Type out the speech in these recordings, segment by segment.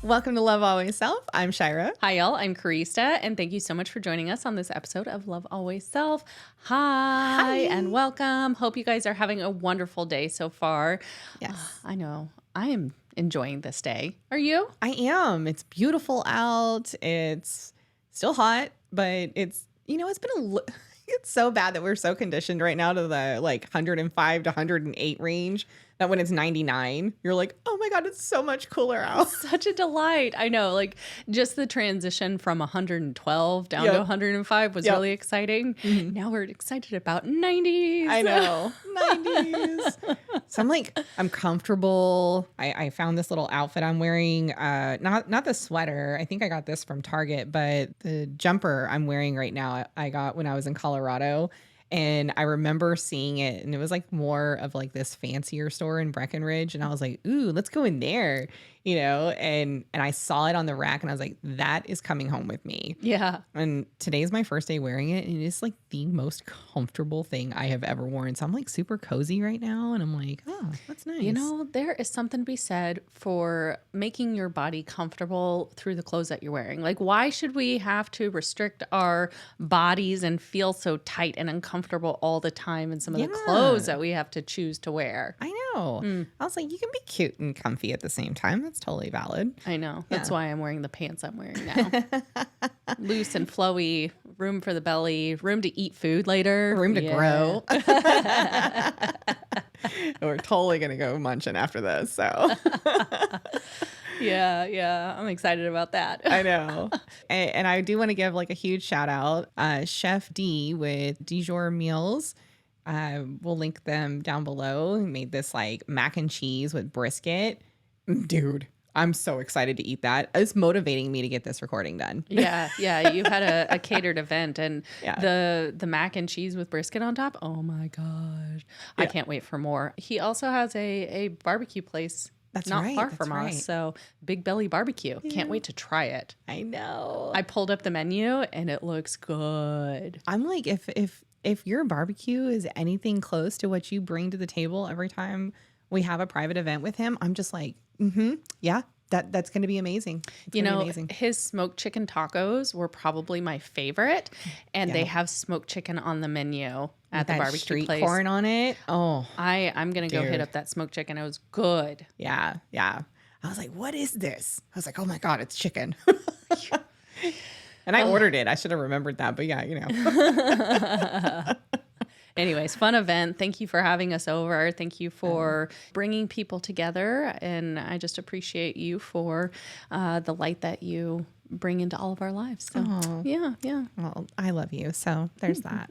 Welcome to Love Always Self. I'm Shyra. Hi, y'all. I'm Karista, and thank you so much for joining us on this episode of Love Always Self. Hi, and welcome. Hope you guys are having a wonderful day so far. Yes. I know. I am enjoying this day. Are you? I am. It's beautiful out. It's still hot, but it's been it's so bad that we're so conditioned right now to the 105 to 108 range that when it's 99, you're like, oh my God, it's so much cooler out. Such a delight. I know, just the transition from 112 down to 105 was really exciting. Mm-hmm. Now we're excited about 90s. I know. 90s. So I'm comfortable. I found this little outfit I'm wearing. Not the sweater. I think I got this from Target, but the jumper I'm wearing right now, I got when I was in Colorado. And I remember seeing it, and it was more of this fancier store in Breckenridge. And I was like, ooh, let's go in there, and I saw it on the rack, and I was like, that is coming home with me. Yeah. And today's my first day wearing it, and it's the most comfortable thing I have ever worn. So I'm super cozy right now, and I'm like, oh, that's nice. There is something to be said for making your body comfortable through the clothes that you're wearing. Why should we have to restrict our bodies and feel so tight and uncomfortable all the time in some of the clothes that we have to choose to wear? I know. I was like, you can be cute and comfy at the same time. That's totally valid. I know. That's why I'm wearing the pants I'm wearing now. Loose and flowy, room for the belly, room to eat food later. Room to grow. We're totally going to go munching after this. So yeah. I'm excited about that. I know. And I do want to give a huge shout out. Chef D with Dijon Meals. We'll link them down below. He made this mac and cheese with brisket. Dude, I'm so excited to eat that. It's motivating me to get this recording done. Yeah. You had a catered event, and the mac and cheese with brisket on top. Oh my gosh. Yeah. I can't wait for more. He also has a barbecue place not far from us. So Big Belly Barbecue. Yeah. Can't wait to try it. I know. I pulled up the menu and it looks good. I'm like, if your barbecue is anything close to what you bring to the table every time we have a private event with him, I'm just like, yeah, that's going to be amazing. Amazing. His smoked chicken tacos were probably my favorite, and they have smoked chicken on the menu at the barbecue street place. Corn on it. Oh, I'm going to go hit up that smoked chicken. It was good. Yeah. I was like, what is this? I was like, oh my God, it's chicken. And I ordered it. I should have remembered that, but yeah, Anyways, fun event. Thank you for having us over. Thank you for bringing people together. And I just appreciate you for the light that you bring into all of our lives. So, yeah. Well, I love you. So there's that.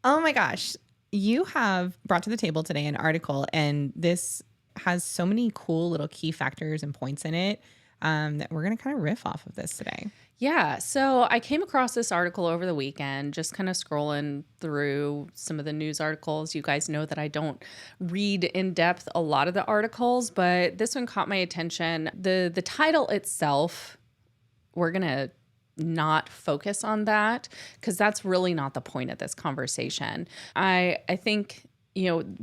Oh my gosh. You have brought to the table today an article, and this has so many cool little key factors and points in it that we're going to kind of riff off of this today. Yeah. So I came across this article over the weekend, just kind of scrolling through some of the news articles. You guys know that I don't read in depth a lot of the articles, but this one caught my attention. The title itself, we're going to not focus on that because that's really not the point of this conversation. I think,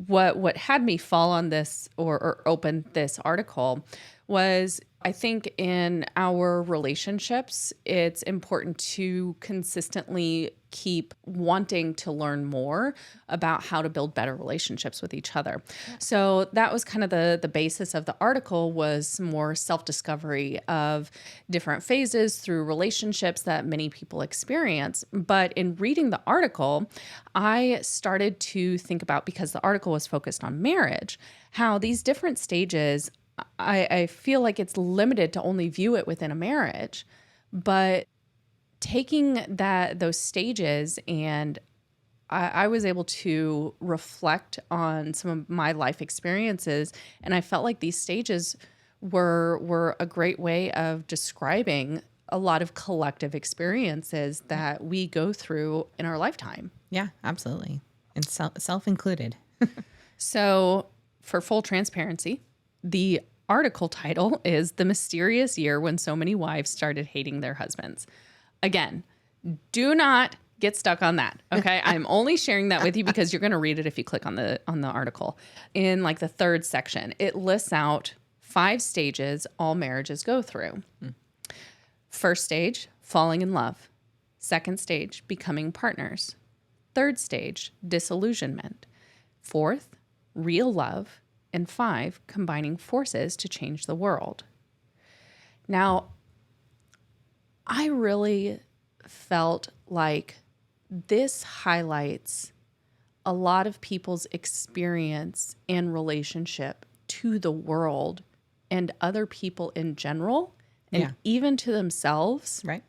what had me fall on this or open this article was, I think in our relationships, it's important to consistently keep wanting to learn more about how to build better relationships with each other. Yeah. So that was kind of the basis of the article, was more self-discovery of different phases through relationships that many people experience. But in reading the article, I started to think about, because the article was focused on marriage, how these different stages, I feel like it's limited to only view it within a marriage, but taking those stages, and I was able to reflect on some of my life experiences, and I felt like these stages were a great way of describing a lot of collective experiences that we go through in our lifetime. Yeah, absolutely. And self included. So for full transparency, the article title is "The Mysterious Year When So Many Wives Started Hating Their Husbands." Again, do not get stuck on that. Okay. I'm only sharing that with you because you're going to read it if you click on the article. In the third section, it lists out 5 stages all marriages go through. First stage, falling in love. Second stage, becoming partners. Third stage, disillusionment. Fourth, real love. And 5, combining forces to change the world. Now, I really felt like this highlights a lot of people's experience and relationship to the world and other people in general, and even to themselves, Right.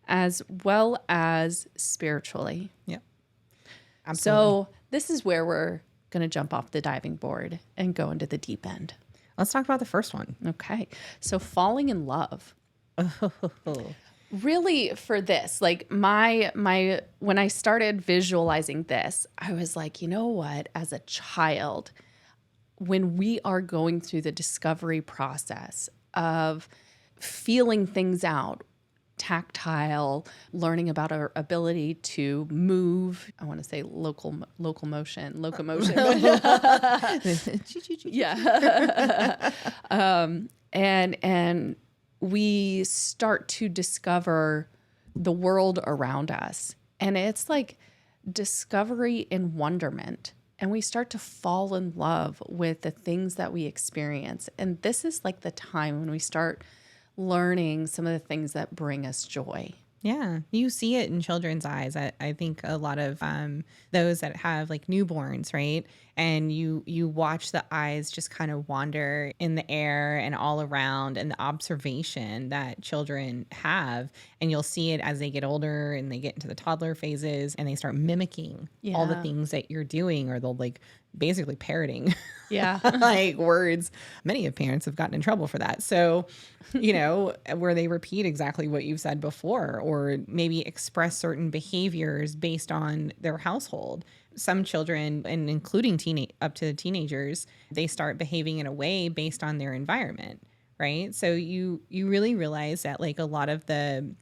as well as spiritually. Yeah. Absolutely. So this is where we're going to jump off the diving board and go into the deep end. Let's talk about the first one. Okay. So falling in love. Really, for this, like my when I started visualizing this, I was like, you know what, as a child, when we are going through the discovery process of feeling things out, tactile, learning about our ability to move, I want to say locomotion. Yeah. And we start to discover the world around us. And it's like discovery and wonderment. And we start to fall in love with the things that we experience. And this is like the time when we start learning some of the things that bring us joy. Yeah, you see it in children's eyes. I think a lot of those that have like newborns, right? And you watch the eyes just kind of wander in the air and all around, and the observation that children have. And you'll see it as they get older and they get into the toddler phases and they start mimicking all the things that you're doing, or they'll like basically parroting like words. Many of parents have gotten in trouble for that. So, you know, where they repeat exactly what you've said before, or maybe express certain behaviors based on their household. Some children, and including up to teenagers, they start behaving in a way based on their environment, right? So you really realize that like a lot of the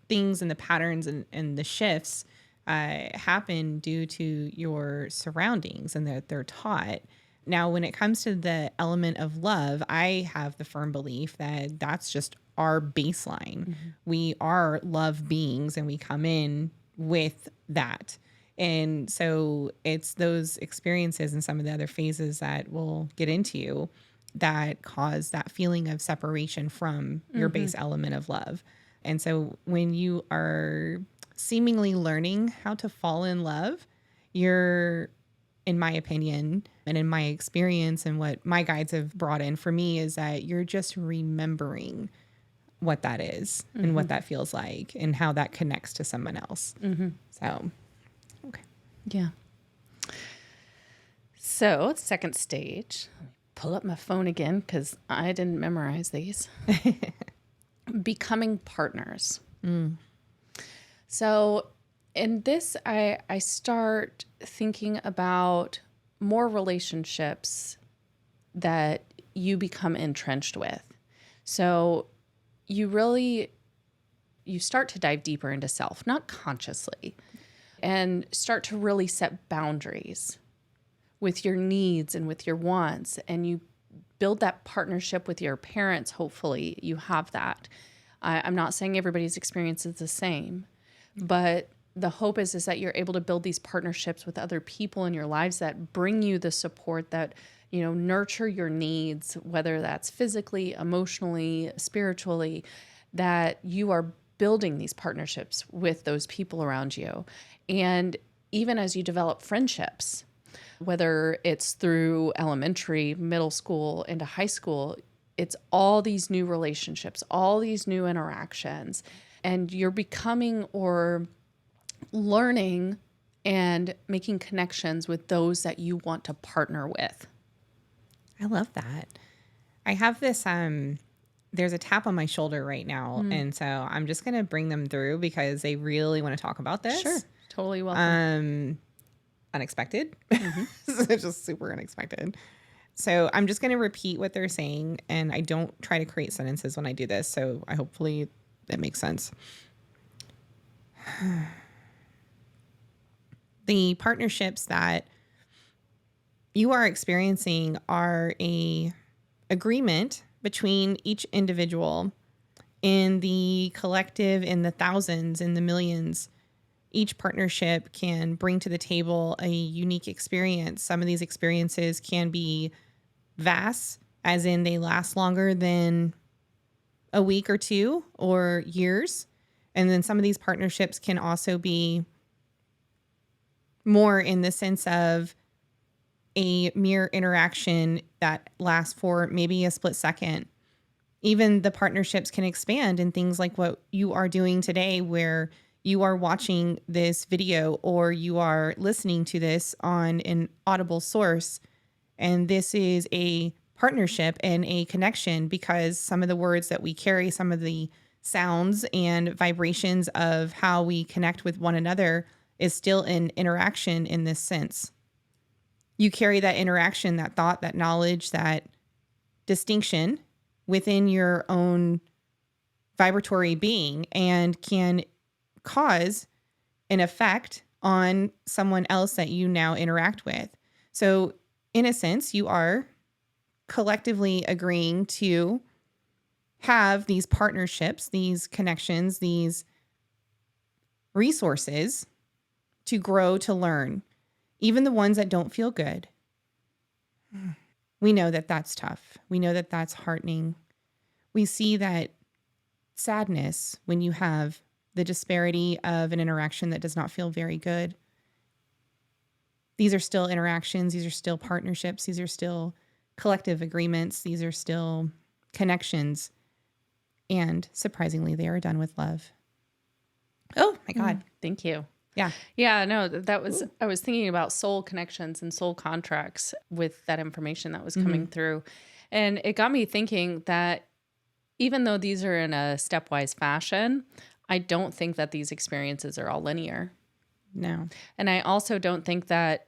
things and the patterns and the shifts happen due to your surroundings, and they're taught. Now, when it comes to the element of love, I have the firm belief that that's just our baseline. Mm-hmm. We are love beings, and we come in with that. And so it's those experiences and some of the other phases that we'll get into that cause that feeling of separation from your base element of love. And so when you are seemingly learning how to fall in love, you're, in my opinion and in my experience and what my guides have brought in for me, is that you're just remembering what that is and what that feels like and how that connects to someone else. So, okay. Yeah. So, second stage, pull up my phone again because I didn't memorize these. Becoming partners. So in this, I start thinking about more relationships that you become entrenched with. So you start to dive deeper into self, not consciously, and start to really set boundaries with your needs and with your wants. And you build that partnership with your parents. Hopefully you have that. I'm not saying everybody's experience is the same, but the hope is that you're able to build these partnerships with other people in your lives that bring you the support that, you know, nurture your needs, whether that's physically, emotionally, spiritually, that you are building these partnerships with those people around you. And even as you develop friendships, whether it's through elementary, middle school, into high school, it's all these new relationships, all these new interactions, and you're becoming or learning and making connections with those that you want to partner with. I love that. I have this, there's a tap on my shoulder right now. And so I'm just going to bring them through because they really want to talk about this. Sure. Totally welcome. Unexpected. It's just super unexpected. So I'm just going to repeat what they're saying, and I don't try to create sentences when I do this. So hopefully that makes sense. The partnerships that you are experiencing are a agreement between each individual, in the collective, in the thousands, in the millions. Each partnership can bring to the table a unique experience. Some of these experiences can be vast, as in they last longer than a week or two or years. And then some of these partnerships can also be more in the sense of a mere interaction that lasts for maybe a split second. Even the partnerships can expand in things like what you are doing today, where you are watching this video or you are listening to this on an audible source. And this is a partnership and a connection because some of the words that we carry, some of the sounds and vibrations of how we connect with one another is still an interaction in this sense. You carry that interaction, that thought, that knowledge, that distinction within your own vibratory being and can cause an effect on someone else that you now interact with. So in a sense, you are collectively agreeing to have these partnerships, these connections, these resources to grow, to learn, even the ones that don't feel good. We know that that's tough. We know that that's heartening. We see that sadness when you have the disparity of an interaction that does not feel very good. These are still interactions. These are still partnerships. These are still collective agreements. These are still connections. And surprisingly, they are done with love. Oh my God. Thank you. Yeah. Yeah, no, that was, I was thinking about soul connections and soul contracts with that information that was coming through. And it got me thinking that even though these are in a stepwise fashion, I don't think that these experiences are all linear. No. And I also don't think that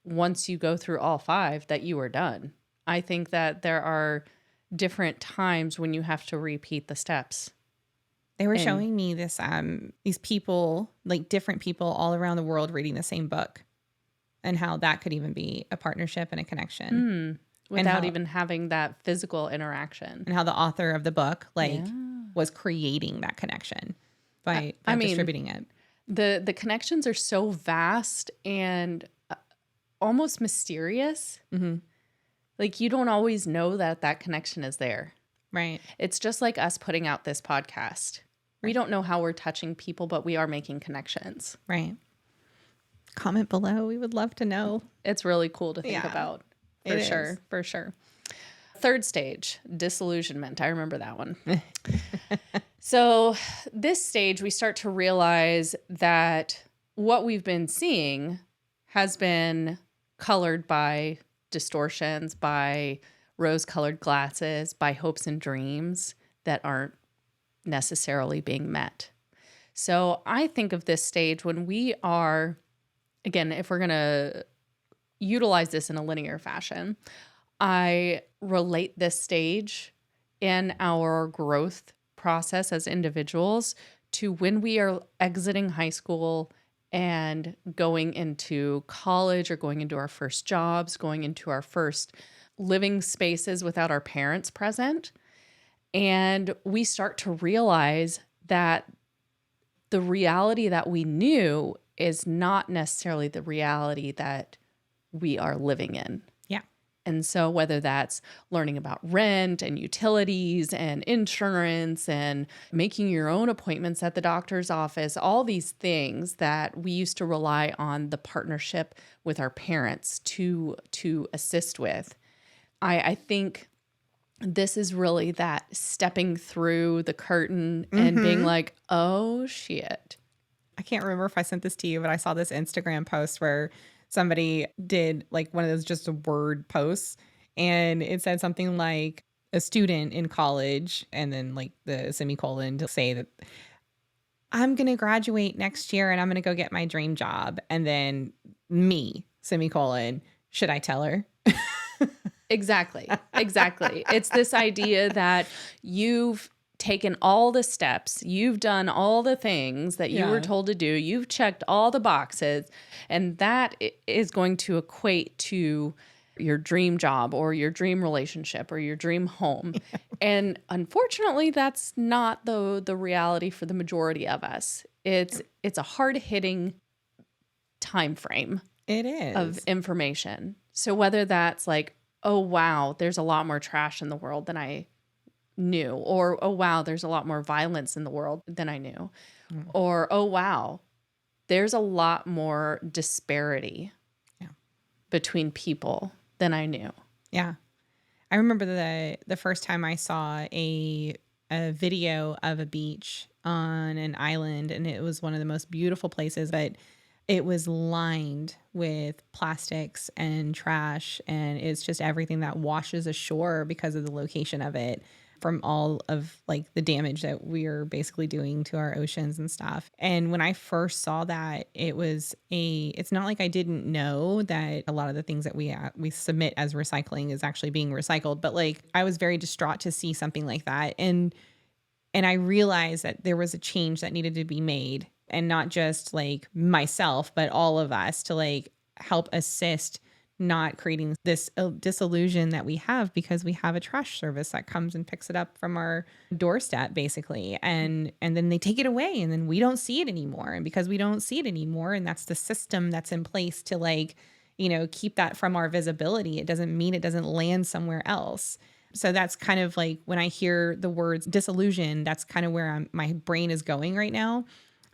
once you go through all 5 that you are done. I think that there are different times when you have to repeat the steps. They were showing me this, these people, like different people all around the world reading the same book and how that could even be a partnership and a connection. Without even having that physical interaction. And how the author of the book, was creating that connection by distributing it. The connections are so vast and almost mysterious. Like you don't always know that connection is there. Right. It's just like us putting out this podcast. We don't know how we're touching people, but we are making connections. Right. Comment below. We would love to know. It's really cool to think about. For sure. For sure. Third stage, disillusionment. I remember that one. So this stage, we start to realize that what we've been seeing has been colored by distortions, by rose-colored glasses, by hopes and dreams that aren't necessarily being met. So I think of this stage when we are, again, if we're going to utilize this in a linear fashion, I relate this stage in our growth process as individuals to when we are exiting high school and going into college or going into our first jobs, going into our first living spaces without our parents present. And we start to realize that the reality that we knew is not necessarily the reality that we are living in. Yeah. And so whether that's learning about rent and utilities and insurance and making your own appointments at the doctor's office, all these things that we used to rely on the partnership with our parents to assist with. I think this is really that stepping through the curtain and being like, oh shit. I can't remember if I sent this to you, but I saw this Instagram post where somebody did like one of those just a word posts, and it said something like a student in college and then like the semicolon to say that I'm going to graduate next year and I'm going to go get my dream job. And then me, semicolon, should I tell her? Exactly. It's this idea that you've taken all the steps, you've done all the things that you were told to do, you've checked all the boxes, and that is going to equate to your dream job or your dream relationship or your dream home. And unfortunately, that's not the reality for the majority of us. It's a hard-hitting time frame It is. of information. So whether that's like, oh wow, there's a lot more trash in the world than I knew, or oh wow, there's a lot more violence in the world than I knew, or oh wow, there's a lot more disparity between people than I knew. Yeah. I remember the first time I saw a video of a beach on an island, and it was one of the most beautiful places, but it was lined with plastics and trash, and it's just everything that washes ashore because of the location of it, from all of like the damage that we're basically doing to our oceans and stuff. And when I first saw that, it's not like I didn't know that a lot of the things that we submit as recycling is actually being recycled, but like I was very distraught to see something like that. And I realized that there was a change that needed to be made, and not just like myself, but all of us, to like help assist not creating this disillusion that we have, because we have a trash service that comes and picks it up from our doorstep basically, and then they take it away, and then we don't see it anymore. And because we don't see it anymore, and that's the system that's in place to like, keep that from our visibility, it doesn't mean it doesn't land somewhere else. So that's kind of like when I hear the words disillusion, that's kind of where my brain is going right now.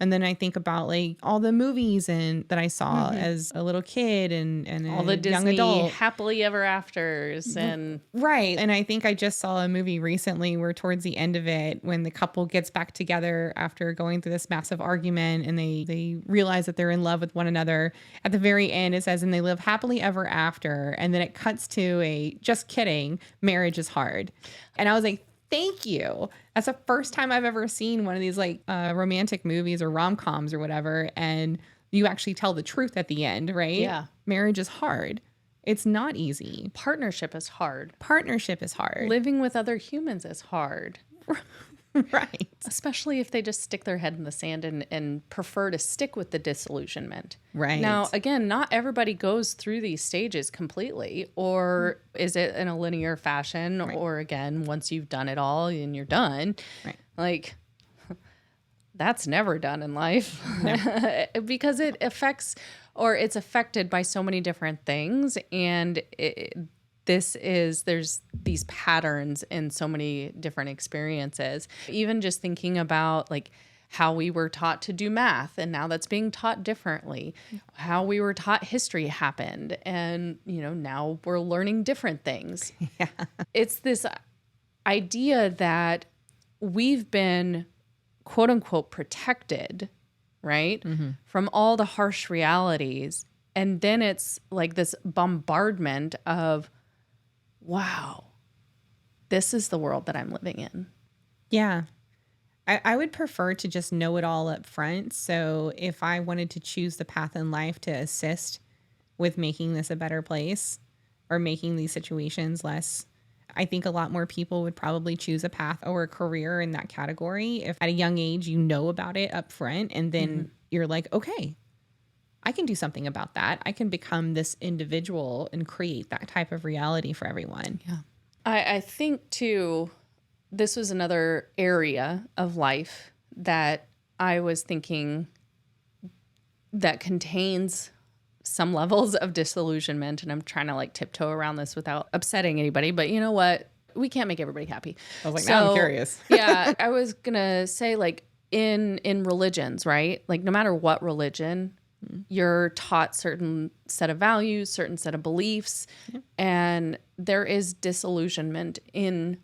And then I think about like all the movies that I saw as a little kid and all a the young Disney adult. happily ever afters and Right. And I think I just saw a movie recently where towards the end of it, when the couple gets back together after going through this massive argument, and they realize that they're in love with one another, at the very end it says, and they live happily ever after. And then it cuts to a, just kidding, marriage is hard. And I was like, thank you. That's the first time I've ever seen one of these like romantic movies or rom-coms or whatever, and you actually tell the truth at the end, right? Yeah. Marriage is hard. It's not easy. Partnership is hard. Partnership is hard. Living with other humans is hard. Right. Especially if they just stick their head in the sand and prefer to stick with the disillusionment. Right. Now, again, not everybody goes through these stages completely, or is it in a linear fashion, Right. or again, once you've done it all and you're done, Right. like that's never done in life. No. Because it affects, or it's affected by so many different things. And there's these patterns in so many different experiences. Even just thinking about like how we were taught to do math, and now that's being taught differently. How we were taught history happened, and now we're learning different things. Yeah. It's this idea that we've been quote unquote protected, right? Mm-hmm. From all the harsh realities. And then it's like this bombardment of, wow, this is the world that I'm living in. Yeah. I would prefer to just know it all up front. So if I wanted to choose the path in life to assist with making this a better place or making these situations less, I think a lot more people would probably choose a path or a career in that category. If at a young age, you know about it up front, and then you're like, okay, I can do something about that. I can become this individual and create that type of reality for everyone. Yeah. I think too, this was another area of life that I was thinking that contains some levels of disillusionment, and I'm trying to like tiptoe around this without upsetting anybody, but you know what? We can't make everybody happy. I was like, now I'm curious. Yeah, I was gonna say like in religions, right? Like no matter what religion, you're taught certain set of values, certain set of beliefs, and there is disillusionment in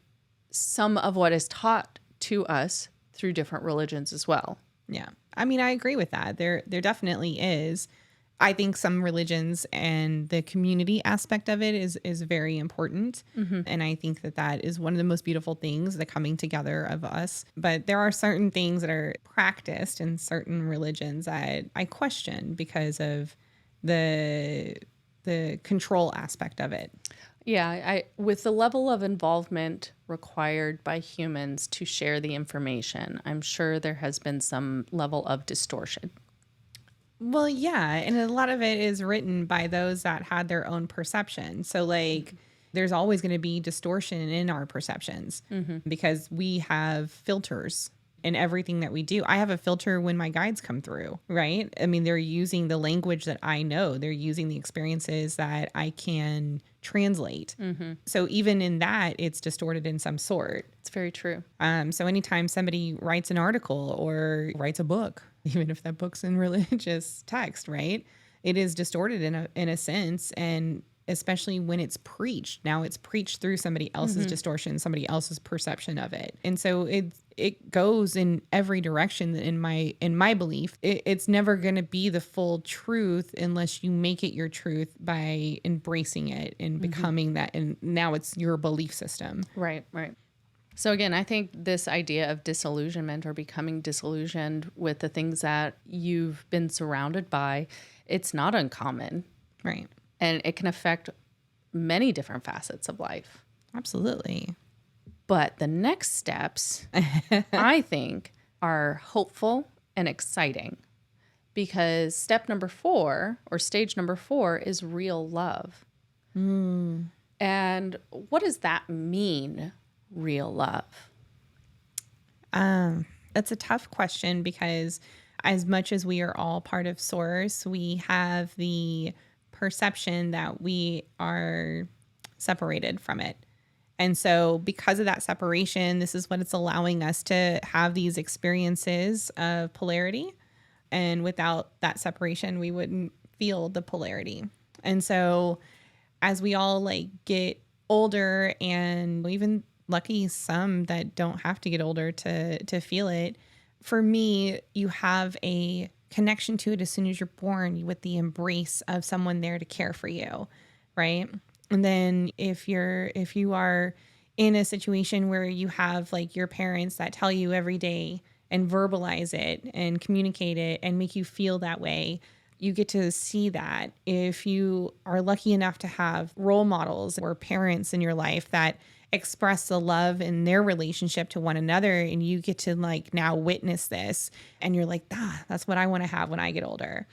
some of what is taught to us through different religions as well. Yeah. I mean, I agree with that. There definitely is. I think some religions and the community aspect of it is very important. Mm-hmm. And I think that is one of the most beautiful things, the coming together of us. But there are certain things that are practiced in certain religions that I question because of the control aspect of it. Yeah, with the level of involvement required by humans to share the information, I'm sure there has been some level of distortion. Well, yeah, and a lot of it is written by those that had their own perception. So like there's always going to be distortion in our perceptions because we have filters in everything that we do. I have a filter when my guides come through, right? I mean, they're using the language that I know. They're using the experiences that I can translate. So even in that, it's distorted in some sort. It's very true. So anytime somebody writes an article or writes a book, even if that book's in religious text, right? It is distorted in a sense, and especially when it's preached. Now it's preached through somebody else's distortion, somebody else's perception of it. And so it goes in every direction in my belief. It's never going to be the full truth unless you make it your truth by embracing it and becoming that, and now it's your belief system. Right, right. So again, I think this idea of disillusionment or becoming disillusioned with the things that you've been surrounded by, it's not uncommon. Right. And it can affect many different facets of life. Absolutely. But the next steps, I think, are hopeful and exciting, because step number 4 or stage number 4 is real love. And what does that mean, real love? That's a tough question because as much as we are all part of Source, we have the perception that we are separated from it. And so because of that separation, this is what it's allowing us to have these experiences of polarity. And without that separation, we wouldn't feel the polarity. And so as we all like get older, and even lucky some that don't have to get older to feel it, for me, you have a connection to it as soon as you're born with the embrace of someone there to care for you, right? And then if you are in a situation where you have like your parents that tell you every day and verbalize it and communicate it and make you feel that way, you get to see that. If you are lucky enough to have role models or parents in your life that express the love in their relationship to one another, and you get to like now witness this, and you're like, that's what I want to have when I get older.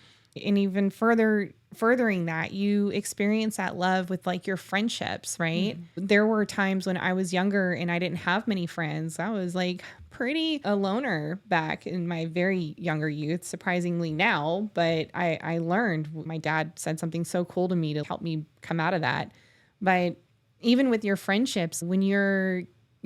And even furthering that, you experience that love with like your friendships, right? There were times when I was younger and I didn't have many friends. I was like pretty a loner back in my very younger youth, surprisingly now. But I learned, my dad said something so cool to me to help me come out of that. But even with your friendships, when your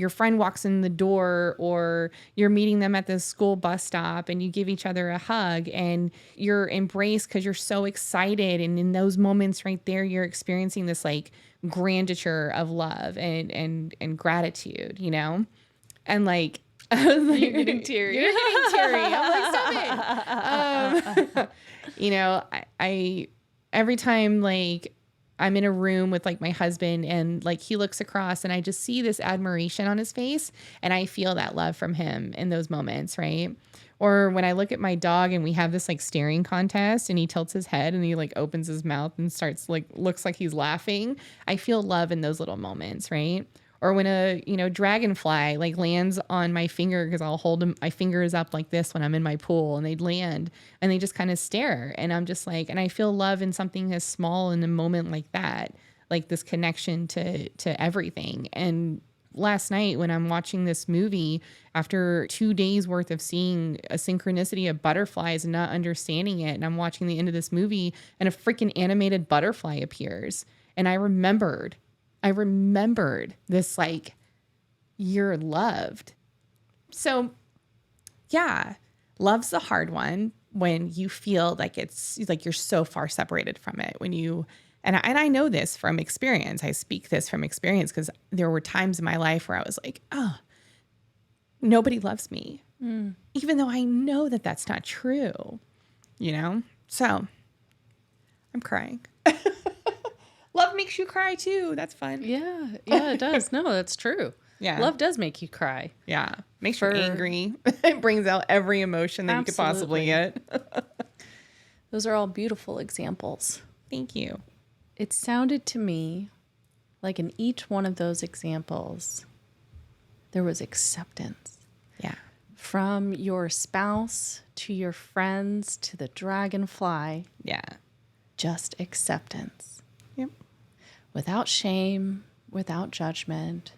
friend walks in the door, or you're meeting them at the school bus stop and you give each other a hug and you're embraced because you're so excited. And in those moments right there, you're experiencing this like grandeur of love and gratitude, you know? And like, I was like, You're getting teary. You're getting teary. I'm like, stop it. You know, I every time like I'm in a room with like my husband and like he looks across and I just see this admiration on his face and I feel that love from him in those moments, right? Or when I look at my dog and we have this like staring contest and he tilts his head and he like opens his mouth and starts like looks like he's laughing, I feel love in those little moments, right? Or when a, dragonfly like lands on my finger, because I'll hold them, my fingers up like this when I'm in my pool, and they'd land and they just kind of stare. And I'm just like, and I feel love in something as small in a moment like that, like this connection to everything. And last night when I'm watching this movie, after 2 days worth of seeing a synchronicity of butterflies and not understanding it, and I'm watching the end of this movie and a freaking animated butterfly appears. And I remembered this, like, you're loved. So yeah, love's the hard one when you feel like it's like you're so far separated from it. When you, and I know this from experience. I speak this from experience because there were times in my life where I was like, oh, nobody loves me. Even though I know that that's not true, So I'm crying. Love makes you cry too. That's fun. Yeah, it does. No, that's true. Yeah. Love does make you cry. Yeah. Makes you angry. It brings out every emotion that you could possibly get. Those are all beautiful examples. Thank you. It sounded to me like in each one of those examples, there was acceptance. Yeah. From your spouse to your friends, to the dragonfly, Yeah. just acceptance. Yep. Without shame, without judgment,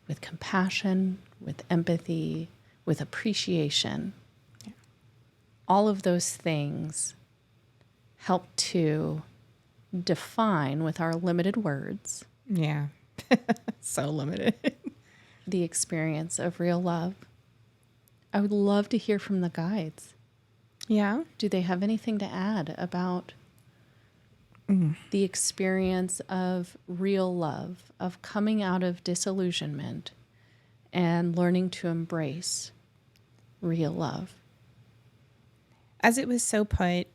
with compassion, with empathy, with appreciation. Yeah. All of those things help to define with our limited words Yeah. So limited. the experience of real love. I would love to hear from the guides. Yeah. Do they have anything to add about the experience of real love, of coming out of disillusionment and learning to embrace real love? As it was so put,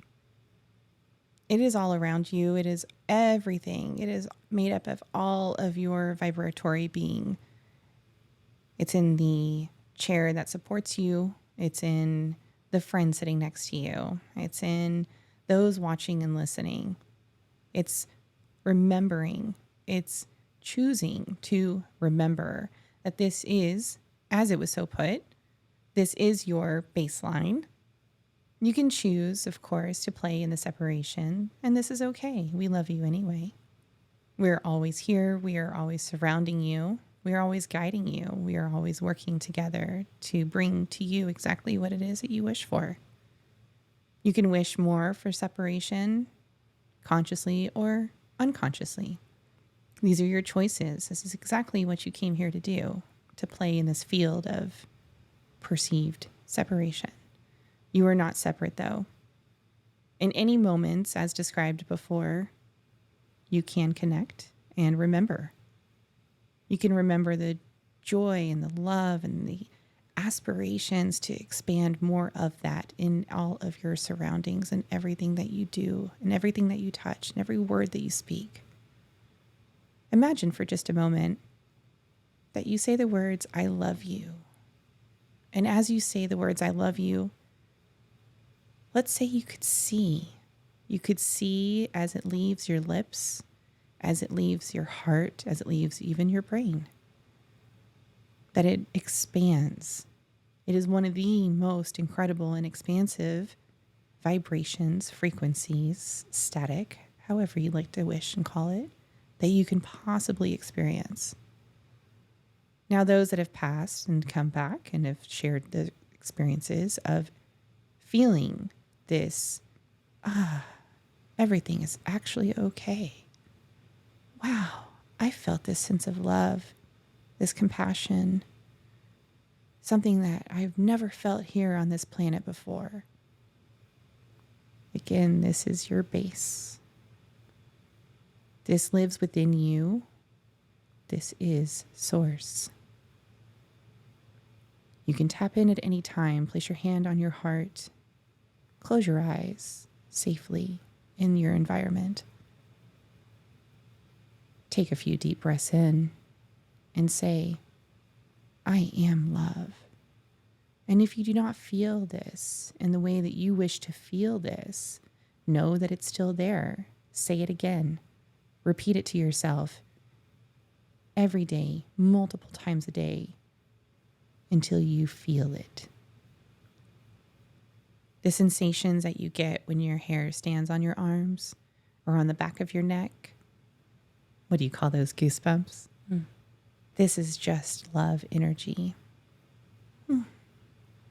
it is all around you. It is everything. It is made up of all of your vibratory being. It's in the chair that supports you. It's in the friend sitting next to you. It's in those watching and listening. It's remembering. It's choosing to remember that this is, as it was so put, this is your baseline. You can choose, of course, to play in the separation, and this is okay. We love you anyway. We're always here. We are always surrounding you. We are always guiding you. We are always working together to bring to you exactly what it is that you wish for. You can wish more for separation, consciously or unconsciously. These are your choices. This is exactly what you came here to do, to play in this field of perceived separation. You are not separate, though. In any moments, as described before, you can connect and remember. You can remember the joy and the love and the aspirations to expand more of that in all of your surroundings and everything that you do and everything that you touch and every word that you speak. Imagine for just a moment that you say the words, I love you. And as you say the words, I love you, let's say you could see as it leaves your lips, as it leaves your heart, as it leaves even your brain, that it expands. It is one of the most incredible and expansive vibrations, frequencies, static, however you like to wish and call it, that you can possibly experience. Now, those that have passed and come back and have shared the experiences of feeling this, everything is actually okay. Wow, I felt this sense of love, this compassion, something that I've never felt here on this planet before. Again, this is your base. This lives within you. This is Source. You can tap in at any time, place your hand on your heart, close your eyes safely in your environment. Take a few deep breaths in and say, I am love. And if you do not feel this in the way that you wish to feel this, know that it's still there. Say it again. Repeat it to yourself every day, multiple times a day, until you feel it. The sensations that you get when your hair stands on your arms or on the back of your neck, what do you call those, goosebumps? This is just love energy.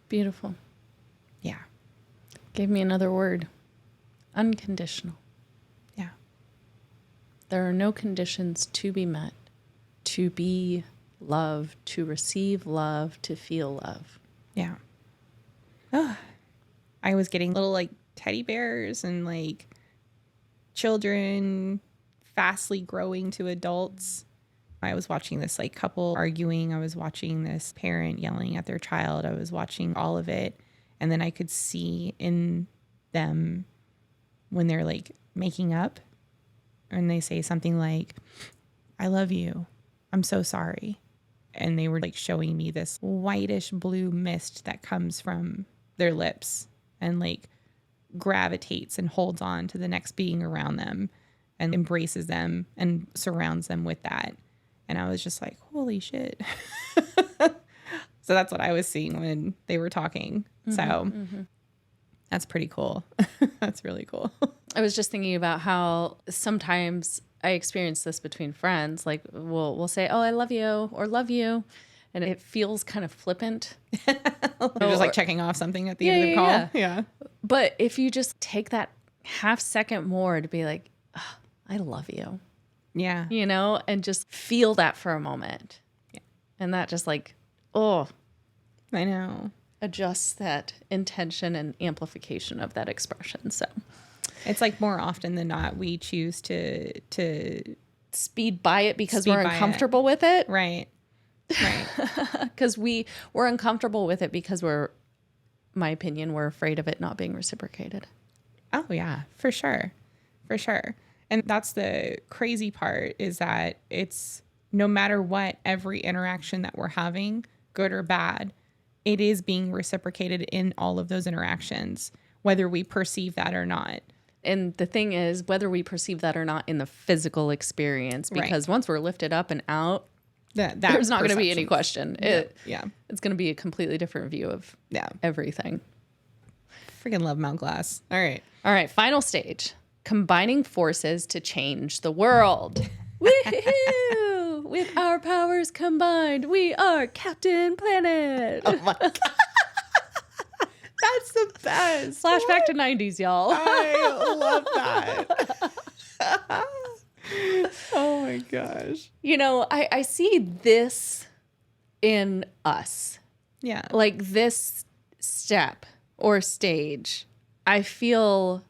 Beautiful. Yeah. Gave me another word. Unconditional. Yeah. There are no conditions to be met, to be loved, to receive love, to feel love. Yeah. Oh, I was getting little like teddy bears and like children fastly growing to adults. I was watching this like couple arguing. I was watching this parent yelling at their child. I was watching all of it. And then I could see in them when they're like making up and they say something like, I love you. I'm so sorry. And they were like showing me this whitish blue mist that comes from their lips and like gravitates and holds on to the next being around them and embraces them and surrounds them with that. And I was just like, holy shit. So that's what I was seeing when they were talking. So That's pretty cool. That's really cool. I was just thinking about how sometimes I experience this between friends. Like we'll say, "Oh, I love you," or "love you," and it feels kind of flippant. You're just like checking off something at the end of the yeah, call. yeah. Yeah. But if you just take that half second more to be like, "Oh, I love you," Yeah. you know, and just feel that for a moment. Yeah. And that just like, oh, I know. adjusts that intention and amplification of that expression. So It's like more often than not, we choose to speed by it because Speed we're by it. uncomfortable with it. right. Right. Because we're uncomfortable with it because my opinion, we're afraid of it not being reciprocated. Oh yeah, for sure. For sure. And that's the crazy part, is that it's no matter what, every interaction that we're having, good or bad, it is being reciprocated in all of those interactions, whether we perceive that or not. And the thing is, whether we perceive that or not in the physical experience, because once we're lifted up and out, there's not going to be any question. It's going to be a completely different view of everything. Freaking love Mount Glass. All right. Final stage. Combining forces to change the world. Woohoo! With our powers combined, we are Captain Planet. Oh my God. That's the best. Flashback to 90s, y'all. I love that. Oh my gosh. You know, I see this in us. Yeah. Like this step or stage. I feel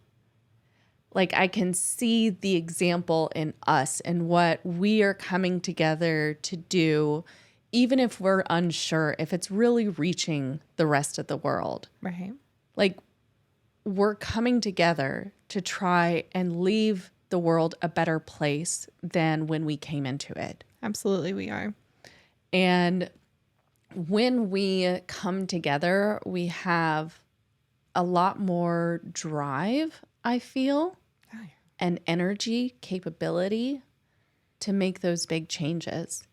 like I can see the example in us and what we are coming together to do, even if we're unsure if it's really reaching the rest of the world. Right. Like we're coming together to try and leave the world a better place than when we came into it. Absolutely, we are. And when we come together, we have a lot more drive, I feel, and energy, capability to make those big changes.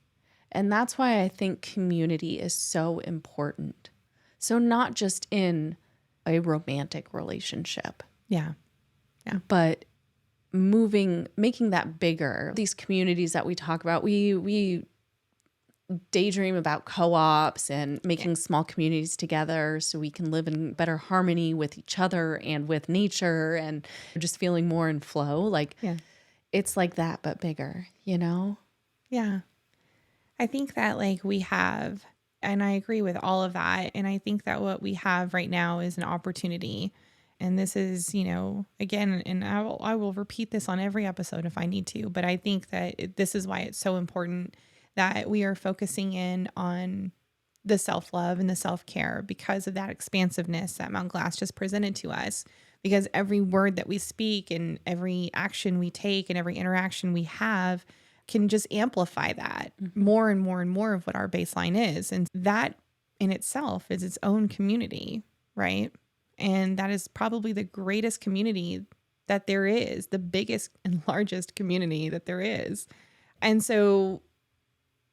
And that's why I think community is so important. So not just in a romantic relationship. Yeah. But making that bigger. These communities that we talk about, we daydream about co-ops and making small communities together so we can live in better harmony with each other and with nature and just feeling more in flow. Like it's like that, but bigger, you know? Yeah. I think that like we have, and I agree with all of that. And I think that what we have right now is an opportunity. And this is, you know, again, and I will repeat this on every episode if I need to, but I think that this is why it's so important that we are focusing in on the self-love and the self-care because of that expansiveness that Mount Glass just presented to us. Because every word that we speak and every action we take and every interaction we have can just amplify that more and more and more of what our baseline is. And that in itself is its own community, right? And that is probably the greatest community that there is, the biggest and largest community that there is. And so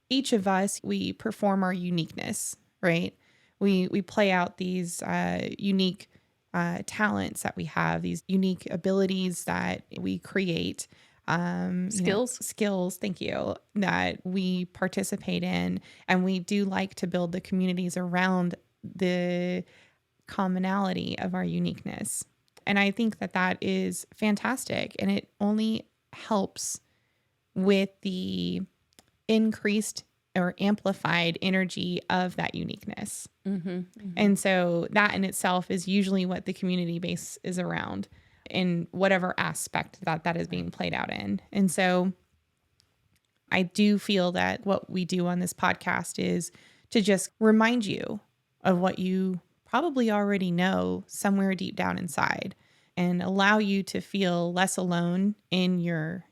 each of us, we perform our uniqueness, right? We play out these unique talents that we have, these unique abilities that we create. Skills, thank you, that we participate in. And we do like to build the communities around the commonality of our uniqueness. And I think that that is fantastic. And it only helps with the increased or amplified energy of that uniqueness. And so that in itself is usually what the community base is around in whatever aspect that is being played out in. And so I do feel that what we do on this podcast is to just remind you of what you probably already know somewhere deep down inside and allow you to feel less alone in your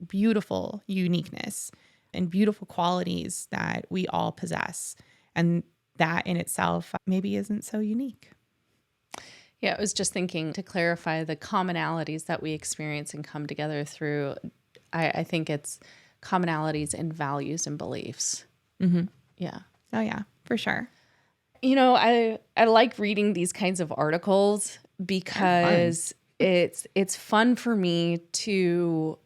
beautiful uniqueness and beautiful qualities that we all possess. And that in itself maybe isn't so unique. Yeah, I was just thinking to clarify the commonalities that we experience and come together through. I think it's commonalities in values and beliefs. Yeah. Oh yeah, for sure. You know, I like reading these kinds of articles because it's fun for me to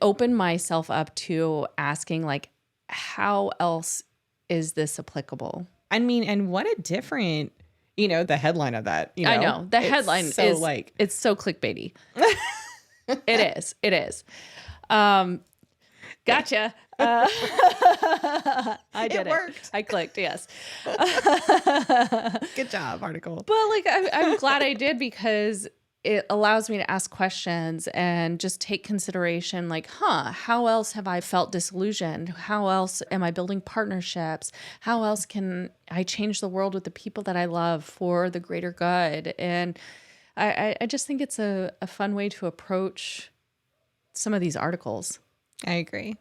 open myself up to asking, like, how else is this applicable? I mean, and what a different, the headline of that, I know. The headline so is like, it's so clickbaity. It is. Gotcha. I did it. Worked. I clicked, yes. Good job, article. But like, I'm glad I did, because it allows me to ask questions and just take consideration, like, how else have I felt disillusioned? How else am I building partnerships? How else can I change the world with the people that I love for the greater good? And I just think it's a fun way to approach some of these articles. I agree.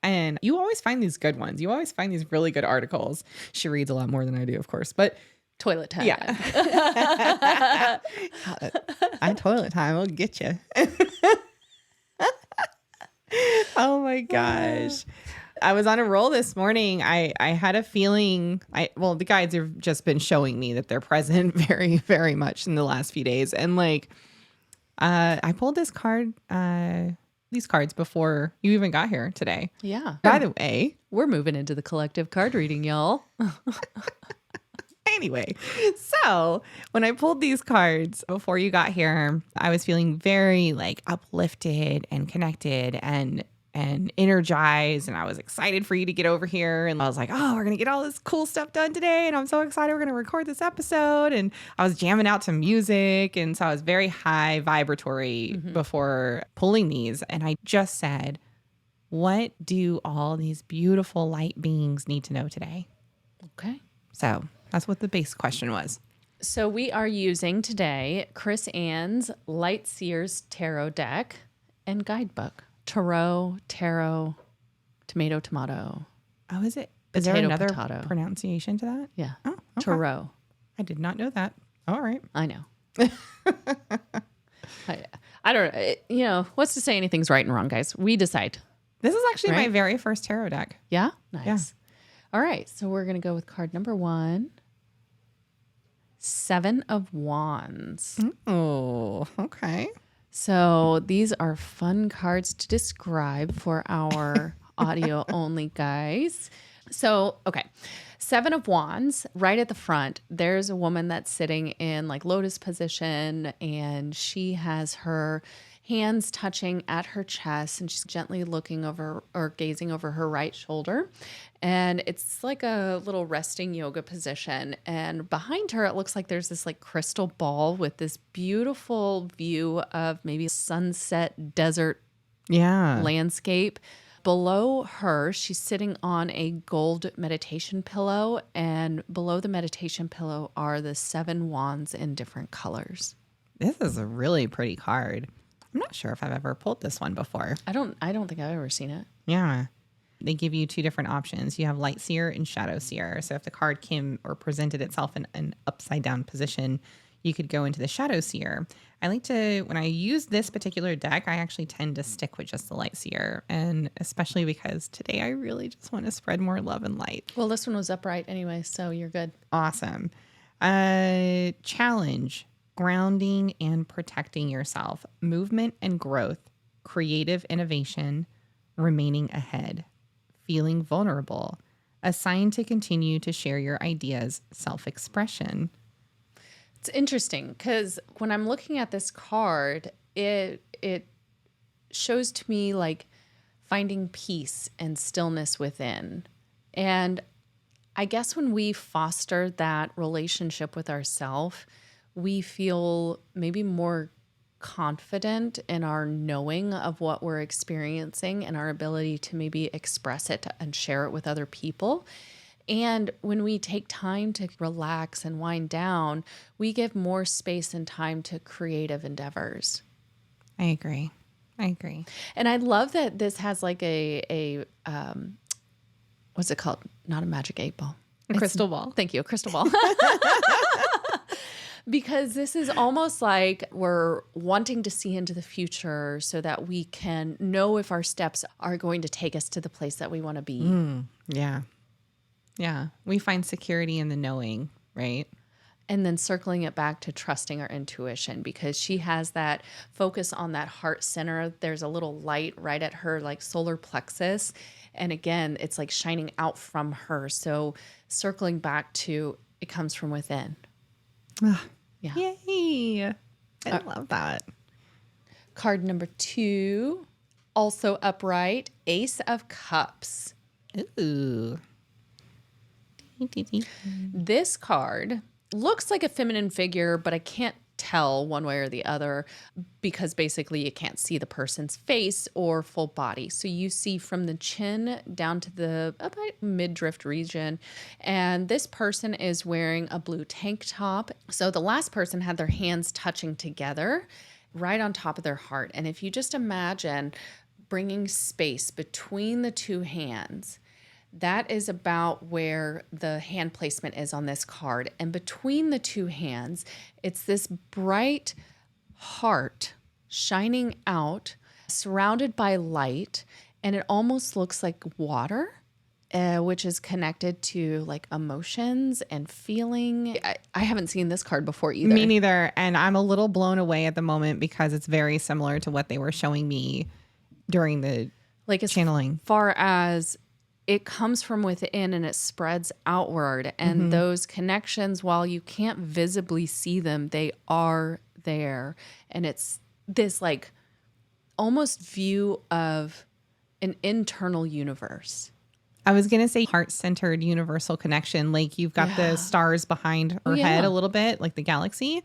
And you always find these good ones. You always find these really good articles. She reads a lot more than I do, of course, but toilet time. Yeah. I toilet time will get you. Oh my gosh. I was on a roll this morning. I had a feeling, the guides have just been showing me that they're present very, very much in the last few days. And like, I pulled these cards before you even got here today. Yeah. By the way, we're moving into the collective card reading, y'all. Anyway, so when I pulled these cards before you got here, I was feeling very like uplifted and connected and energized, and I was excited for you to get over here. And I was like, oh, we're gonna get all this cool stuff done today, and I'm so excited we're gonna record this episode. And I was jamming out to music, and so I was very high vibratory before pulling these. And I just said, what do all these beautiful light beings need to know today? Okay. So that's what the base question was. So we are using today Chris Ann's Light Seers Tarot deck and guidebook. Tarot, tomato. Oh, is it? Is there Potato, another potato. pronunciation to that? Yeah. Oh, okay. Tarot. I did not know that. All right. I know. I don't, what's to say anything's right and wrong, guys? We decide. This is actually my Right? very first tarot deck. Yeah? Nice. Yeah. All right. So we're going to go with card number 1. 7 of Wands. Oh, okay. So these are fun cards to describe for our audio only guys. So, okay. 7 of Wands, right at the front, there's a woman that's sitting in like lotus position, and she has her hands touching at her chest, and she's gently looking over or gazing over her right shoulder. And it's like a little resting yoga position. And behind her, it looks like there's this like crystal ball with this beautiful view of maybe a sunset desert landscape. Below her, she's sitting on a gold meditation pillow, and below the meditation pillow are the 7 wands in different colors. This is a really pretty card. I'm not sure if I've ever pulled this one before. I don't think I've ever seen it. Yeah. They give you 2 different options. You have light seer and shadow seer. So if the card came or presented itself in an upside down position, you could go into the shadow seer. I like to, when I use this particular deck, I actually tend to stick with just the light seer. And especially because today I really just want to spread more love and light. Well, this one was upright anyway, so you're good. Awesome. Challenge, grounding and protecting yourself, movement and growth, creative innovation, remaining ahead, feeling vulnerable, a sign to continue to share your ideas, self-expression. It's interesting because when I'm looking at this card, it shows to me like finding peace and stillness within. And I guess when we foster that relationship with ourselves, we feel maybe more confident in our knowing of what we're experiencing and our ability to maybe express it and share it with other people. And when we take time to relax and wind down, we give more space and time to creative endeavors. I agree. And I love that this has like a what's it called? Not a magic 8 ball. A crystal ball. Thank you, a crystal ball. Because this is almost like we're wanting to see into the future so that we can know if our steps are going to take us to the place that we want to be. Yeah. We find security in the knowing, right? And then circling it back to trusting our intuition, because she has that focus on that heart center. There's a little light right at her like solar plexus. And again, it's like shining out from her. So circling back to it comes from within. Yeah. Yay. I love that. Card number 2, also upright, Ace of Cups. Ooh. This card looks like a feminine figure, but I can't tell one way or the other because basically you can't see the person's face or full body. So you see from the chin down to the about midriff region. And this person is wearing a blue tank top. So the last person had their hands touching together right on top of their heart. And if you just imagine bringing space between the two hands, that is about where the hand placement is on this card. And between the two hands, it's this bright heart shining out, surrounded by light. And it almost looks like water, which is connected to like emotions and feeling. I haven't seen this card before either. Me neither. And I'm a little blown away at the moment because it's very similar to what they were showing me during the channeling. As far as it comes from within and it spreads outward. And those connections, while you can't visibly see them, they are there. And it's this like almost view of an internal universe. I was going to say heart-centered universal connection. Like you've got the stars behind her head a little bit, like the galaxy.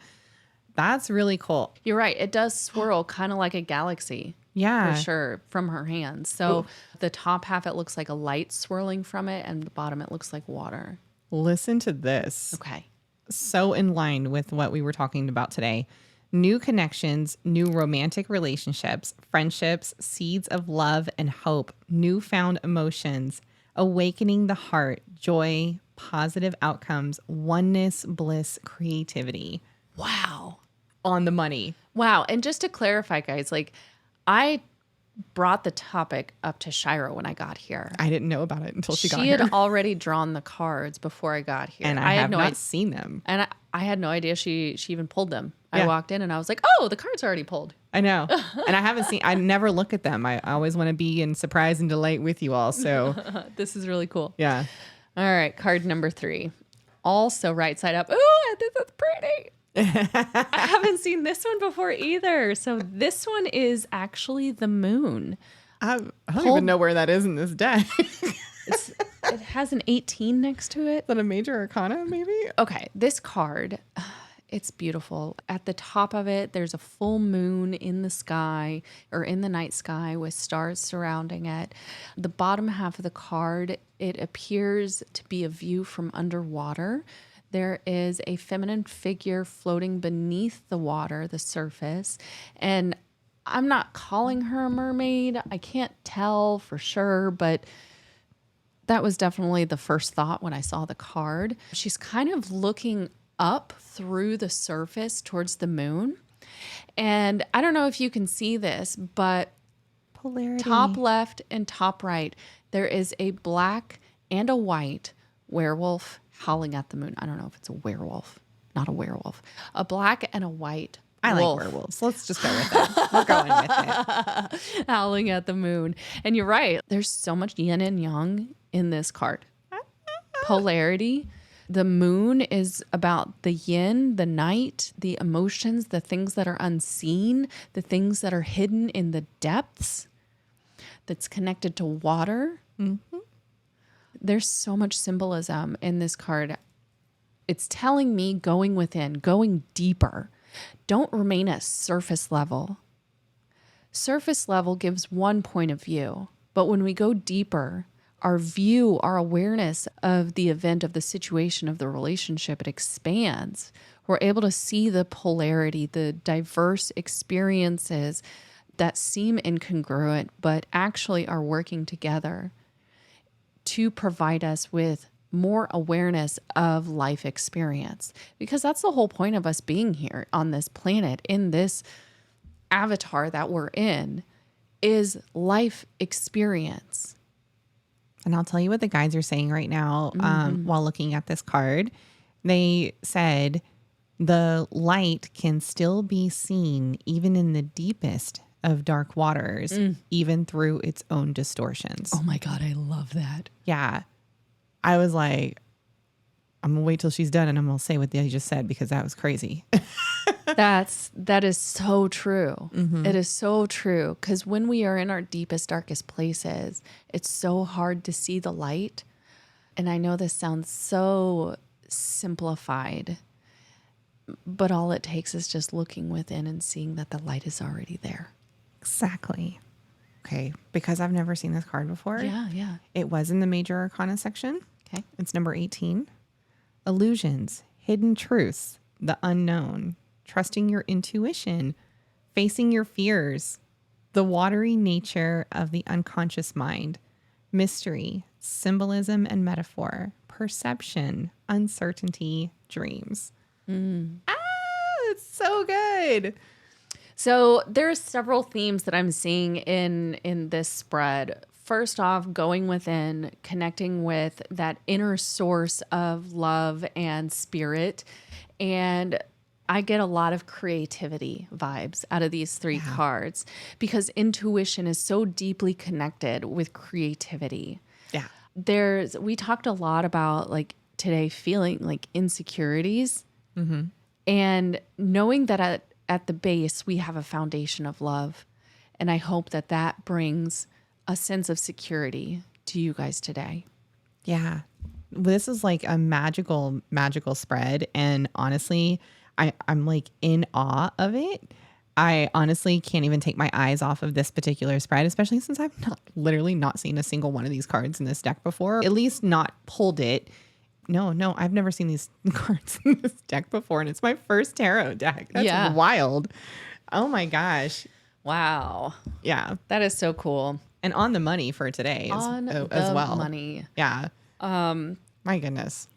That's really cool. You're right. It does swirl kind of like a galaxy. Yeah. For sure, from her hands. So the top half, it looks like a light swirling from it, and the bottom, it looks like water. Listen to this. Okay. So in line with what we were talking about today. New connections, new romantic relationships, friendships, seeds of love and hope, newfound emotions, awakening the heart, joy, positive outcomes, oneness, bliss, creativity. Wow. On the money. Wow. And just to clarify, guys, like I brought the topic up to Shyra when I got here. I didn't know about it until she got here. She had already drawn the cards before I got here. And I have not seen them. And I had no idea she even pulled them. I walked in and I was like, oh, the card's already pulled. I know. And I never look at them. I always want to be in surprise and delight with you all. So this is really cool. Yeah. All right. Card number 3. Also right side up. Ooh, this is pretty. I haven't seen this one before either. So this one is actually the moon. I don't even know where that is in this deck. It has an 18 next to it. Is that a major arcana maybe? Okay, this card, it's beautiful. At the top of it, there's a full moon in the sky or in the night sky with stars surrounding it. The bottom half of the card, it appears to be a view from underwater. There is a feminine figure floating beneath the water, the surface. And I'm not calling her a mermaid. I can't tell for sure, but that was definitely the first thought when I saw the card. She's kind of looking up through the surface towards the moon. And I don't know if you can see this, but polarity. Top left and top right, there is a black and a white werewolf howling at the moon. I don't know if it's a werewolf, not a werewolf. A black and a white I wolf. like werewolves. Let's just go with it. We're going with it. Howling at the moon. And you're right. There's so much yin and yang in this card. Polarity. The moon is about the yin, the night, the emotions, the things that are unseen, the things that are hidden in the depths, that's connected to water. Mm-hmm. There's so much symbolism in this card. It's telling me going within, going deeper. Don't remain at surface level. Surface level gives one point of view, but when we go deeper, our view, our awareness of the event, of the situation, of the relationship, it expands. We're able to see the polarity, the diverse experiences that seem incongruent, but actually are working together to provide us with more awareness of life experience. Because that's the whole point of us being here on this planet, in this avatar that we're in, is life experience. And I'll tell you what the guides are saying right now while looking at this card. They said, The light can still be seen even in the deepest of dark waters, even through its own distortions. Oh my God, I love that. Yeah. I was like, I'm going to wait till she's done and I'm going to say what they just said because that was crazy. That is so true. It is so true. Because when we are in our deepest, darkest places, it's so hard to see the light. And I know this sounds so simplified, but all it takes is just looking within and seeing that the light is already there. Exactly. Okay. Because I've never seen this card before. Yeah. It was in the major arcana section. Okay. It's number 18. Illusions, hidden truths, the unknown, trusting your intuition, facing your fears, the watery nature of the unconscious mind, mystery, symbolism and metaphor, perception, uncertainty, dreams. It's so good. So there's several themes that I'm seeing in this spread. First off, going within, connecting with that inner source of love and spirit. And I get a lot of creativity vibes out of these three cards because intuition is so deeply connected with creativity. Yeah. We talked a lot about like today feeling like insecurities and knowing that at the base, we have a foundation of love. And I hope that that brings a sense of security to you guys today. Yeah. This is like a magical spread. And honestly, I'm like in awe of it. I honestly can't even take my eyes off of this particular spread, especially since I've literally not seen a single one of these cards in this deck before, at least not pulled it. No, I've never seen these cards in this deck before. And it's my first tarot deck. That's wild. Oh my gosh. Wow. Yeah. That is so cool. And on the money for today as well. Money. Yeah. My goodness.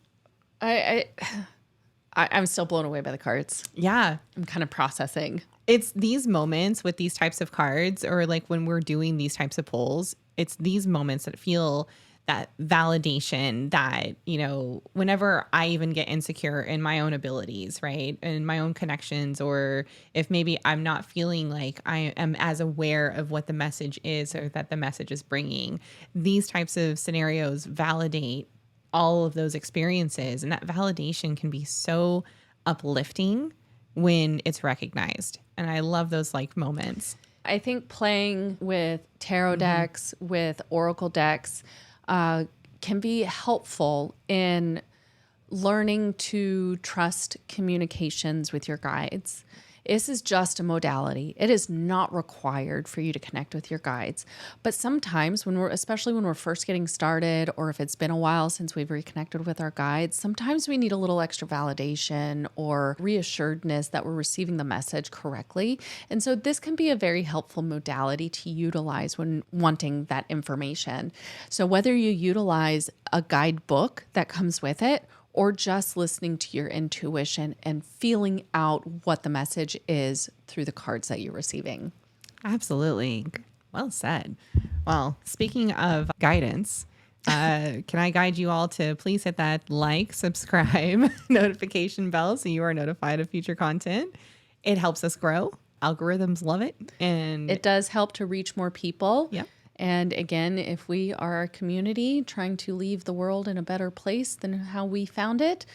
I'm still blown away by the cards. Yeah. I'm kind of processing. It's these moments with these types of cards, or like when we're doing these types of polls, it's these moments that feel that validation that, you know, whenever I even get insecure in my own abilities, right? And my own connections, or if maybe I'm not feeling like I am as aware of what the message is or that the message is bringing, these types of scenarios validate all of those experiences. And that validation can be so uplifting when it's recognized. And I love those like moments. I think playing with tarot decks, with oracle decks, can be helpful in learning to trust communications with your guides. This is just a modality. It is not required for you to connect with your guides. But sometimes especially when we're first getting started, or if it's been a while since we've reconnected with our guides, sometimes we need a little extra validation or reassuredness that we're receiving the message correctly. And so this can be a very helpful modality to utilize when wanting that information. So whether you utilize a guidebook that comes with it, or just listening to your intuition and feeling out what the message is through the cards that you're receiving. Absolutely. Well said. Well, speaking of guidance, can I guide you all to please hit that like, subscribe, notification bell so you are notified of future content. It helps us grow. Algorithms love it. And it does help to reach more people. Yep. And again, if we are a community trying to leave the world in a better place than how we found it,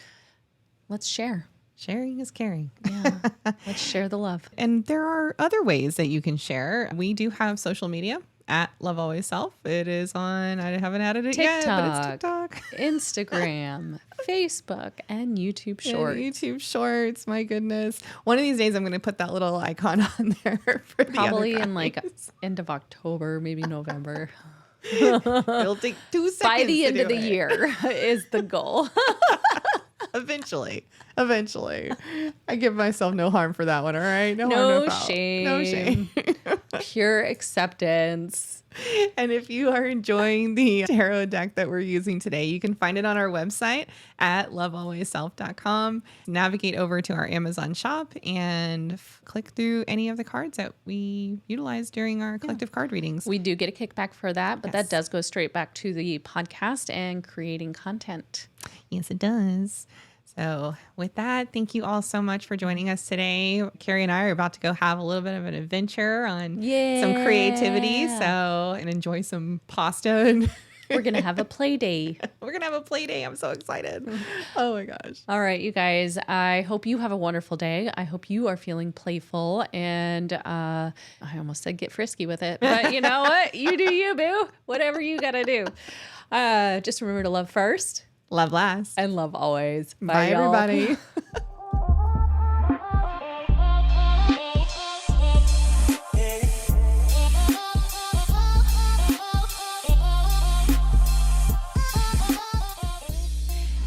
let's share. Sharing is caring. Yeah. Let's share the love. And there are other ways that you can share. We do have social media at Love Always Self. It is on, I haven't added it yet, but it's TikTok, Instagram, Facebook, and YouTube Shorts. And YouTube Shorts, my goodness. One of these days I'm going to put that little icon on there for probably the other in like guys. end of October, maybe November. It'll take 2 seconds By the end to of do the it. year is the goal. Eventually. I give myself no harm for that one, all right? No harm, no foul. shame. No shame. Pure acceptance. And if you are enjoying the tarot deck that we're using today, you can find it on our website at lovealwaysself.com. Navigate over to our Amazon shop and click through any of the cards that we utilize during our collective card readings. We do get a kickback for that, but Yes. that does go straight back to the podcast and creating content. Yes, it does. So with that, thank you all so much for joining us today. Carrie and I are about to go have a little bit of an adventure on some creativity. So, and enjoy some pasta. And we're going to have a play day. We're going to have a play day. I'm so excited. Oh my gosh. All right, you guys, I hope you have a wonderful day. I hope you are feeling playful, and I almost said get frisky with it, but you know what? You do you, boo. Whatever you got to do. Just remember to love first. Love last. And love always. Bye everybody.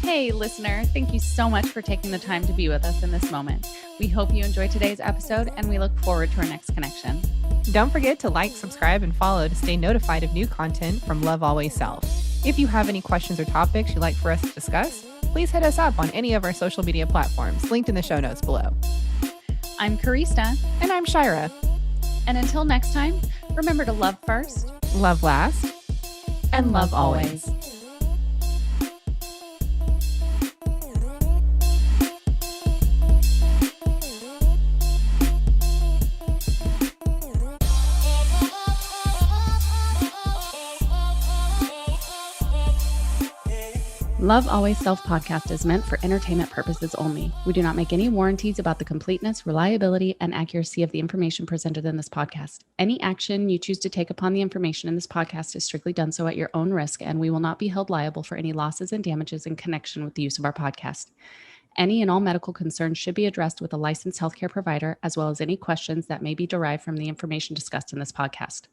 Hey, listener, thank you so much for taking the time to be with us in this moment. We hope you enjoyed today's episode, and we look forward to our next connection. Don't forget to like, subscribe, and follow to stay notified of new content from Love Always Self. If you have any questions or topics you'd like for us to discuss, please hit us up on any of our social media platforms linked in the show notes below. I'm Karista. And I'm Shyra. And until next time, remember to love first, love last, and love always. Love Always Self podcast is meant for entertainment purposes only. We do not make any warranties about the completeness, reliability, and accuracy of the information presented in this podcast. Any action you choose to take upon the information in this podcast is strictly done so at your own risk, and we will not be held liable for any losses and damages in connection with the use of our podcast. Any and all medical concerns should be addressed with a licensed healthcare provider, as well as any questions that may be derived from the information discussed in this podcast.